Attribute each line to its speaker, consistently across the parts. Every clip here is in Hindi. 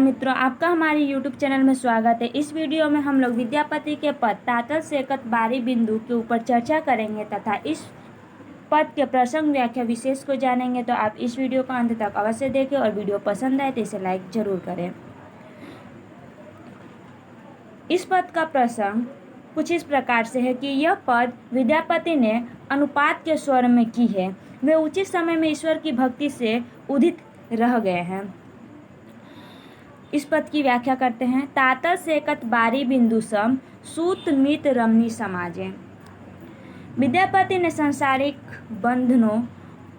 Speaker 1: नमस्कार मित्रों, आपका हमारे YouTube चैनल में स्वागत है। इस वीडियो में हम लोग विद्यापति के पद तातल सेकत बारी बिंदु के ऊपर चर्चा करेंगे तथा इस पद के प्रसंग व्याख्या विशेष को जानेंगे। तो आप इस वीडियो को अंत तक अवश्य देखें और वीडियो पसंद आए तो इसे लाइक जरूर करें। इस पद का प्रसंग कुछ इस प्रकार से है कि यह पद विद्यापति ने अनुपात के स्वर में की है। वे उचित समय में ईश्वर की भक्ति से उदित रह गए हैं। इस पद की व्याख्या करते हैं। तातल सेकत बारी बिंदु सम सूत मित रमणी समाजे। विद्यापति ने सांसारिक बंधनों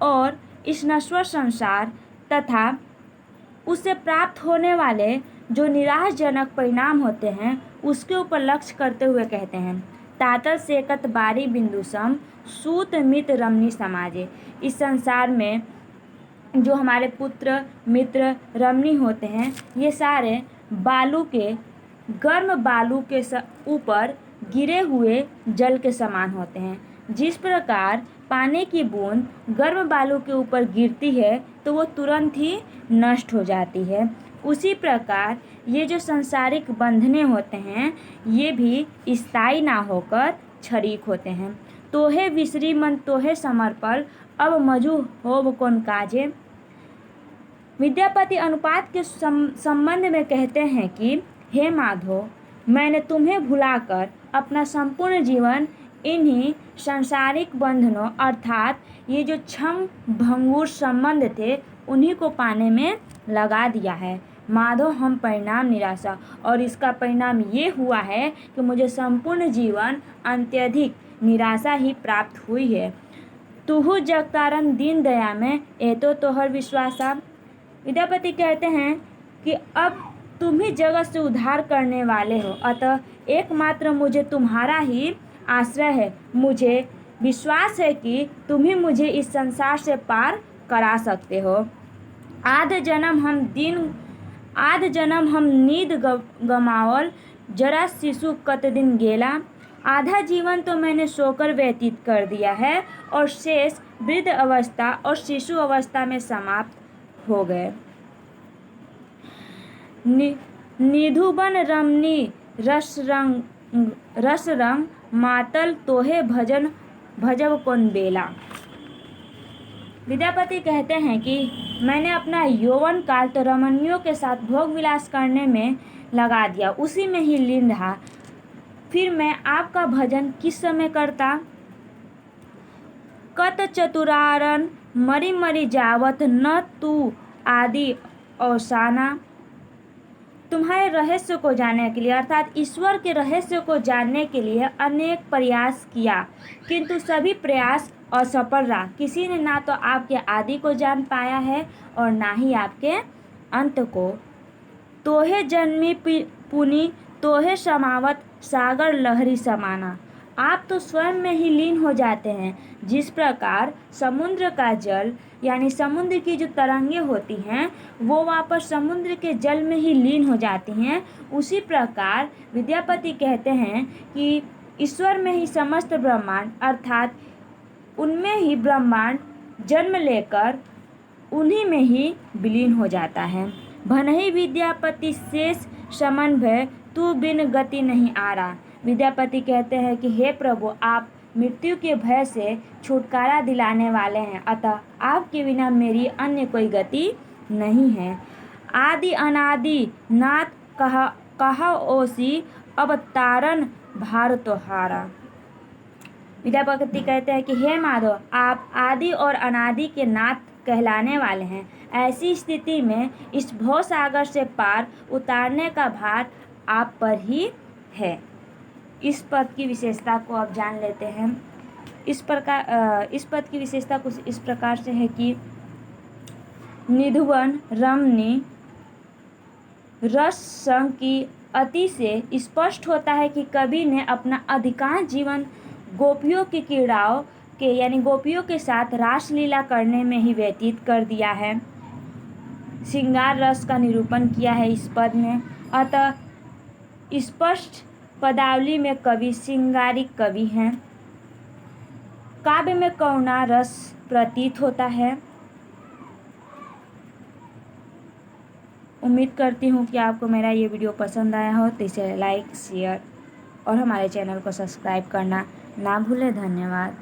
Speaker 1: और इस नश्वर संसार तथा उससे प्राप्त होने वाले जो निराशजनक परिणाम होते हैं उसके ऊपर लक्ष्य करते हुए कहते हैं, तातल सेकत बारी बिंदु सम सूत मित रमणी समाजे। इस संसार में जो हमारे पुत्र मित्र रमणी होते हैं ये सारे बालू के गर्म बालू के ऊपर गिरे हुए जल के समान होते हैं। जिस प्रकार पानी की बूंद गर्म बालू के ऊपर गिरती है तो वो तुरंत ही नष्ट हो जाती है, उसी प्रकार ये जो सांसारिक बंधने होते हैं ये भी स्थायी ना होकर क्षणिक होते हैं। तोहे विसरी मन तोहे समर्पण अब मजू होब कौन काजे। विद्यापति अनुपात के संबंध में कहते हैं कि हे माधो, मैंने तुम्हें भुलाकर अपना संपूर्ण जीवन इन्हीं सांसारिक बंधनों अर्थात ये जो क्षम भंगुर संबंध थे उन्हीं को पाने में लगा दिया है। माधो, हम परिणाम निराशा, और इसका परिणाम ये हुआ है कि मुझे संपूर्ण जीवन अत्यधिक निराशा ही प्राप्त हुई है। तुहु जगतारण दीन दया में एतो तोहर विश्वासा। विद्यापति कहते हैं कि अब तुम ही जगत से उद्धार करने वाले हो, अतः एकमात्र मुझे तुम्हारा ही आश्रय है। मुझे विश्वास है कि तुम ही मुझे इस संसार से पार करा सकते हो। आध जन्म हम नींद गमावल जरा शिशु कत दिन गेला। आधा जीवन तो मैंने सोकर व्यतीत कर दिया है और शेष वृद्ध अवस्था और शिशु अवस्था में समाप्त हो गए। निधुबन रमणी रसरंग मातल तोहे भजब कौन बेला। विद्यापति कहते हैं कि मैंने अपना यौवन काल तो रमणियों के साथ भोग विलास करने में लगा दिया, उसी में ही लीन रहा, फिर मैं आपका भजन किस समय करता। कत चतुरारन मरी मरी जावत न तू आदि अवसाना। तुम्हारे रहस्य को जानने के लिए अर्थात ईश्वर के रहस्य को जानने के लिए अनेक प्रयास किया, किंतु सभी प्रयास असफल रहा। किसी ने ना तो आपके आदि को जान पाया है और ना ही आपके अंत को। तोहे जन्मी पुनि तोहे समावत सागर लहरी समाना। आप तो स्वयं में ही लीन हो जाते हैं। जिस प्रकार समुद्र का जल यानी समुद्र की जो तरंगें होती हैं वो वापस समुद्र के जल में ही लीन हो जाती हैं, उसी प्रकार विद्यापति कहते हैं कि ईश्वर में ही समस्त ब्रह्मांड अर्थात उनमें ही ब्रह्मांड जन्म लेकर उन्हीं में ही विलीन हो जाता है। भनहि विद्यापति शेष समन भय तू बिन गति नहीं आ रहा। विद्यापति कहते हैं कि हे प्रभु, आप मृत्यु के भय से छुटकारा दिलाने वाले हैं, अतः आपके बिना मेरी अन्य कोई गति नहीं है। आदि अनादि नाथ कहा ओसी अब तारन भार तोहारा। विद्यापति कहते हैं कि हे माधव, आप आदि और अनादि के नाथ कहलाने वाले हैं। ऐसी स्थिति में इस भव सागर से पार उतारने का भार आप पर ही है। इस पद की विशेषता को अब जान लेते हैं। इस पद की विशेषता कुछ इस प्रकार से है कि निधुवन रमणी रस संग की अति से स्पष्ट होता है कि कवि ने अपना अधिकांश जीवन गोपियों की क्रीड़ाओं के यानी गोपियों के साथ रासलीला करने में ही व्यतीत कर दिया है। श्रृंगार रस का निरूपण किया है इस पद में, अतः स्पष्ट पदावली में कवि श्रृंगारिक कवि हैं। काव्य में करुणा रस प्रतीत होता है। उम्मीद करती हूँ कि आपको मेरा ये वीडियो पसंद आया हो, तो इसे लाइक, शेयर और हमारे चैनल को सब्सक्राइब करना ना भूलें। धन्यवाद।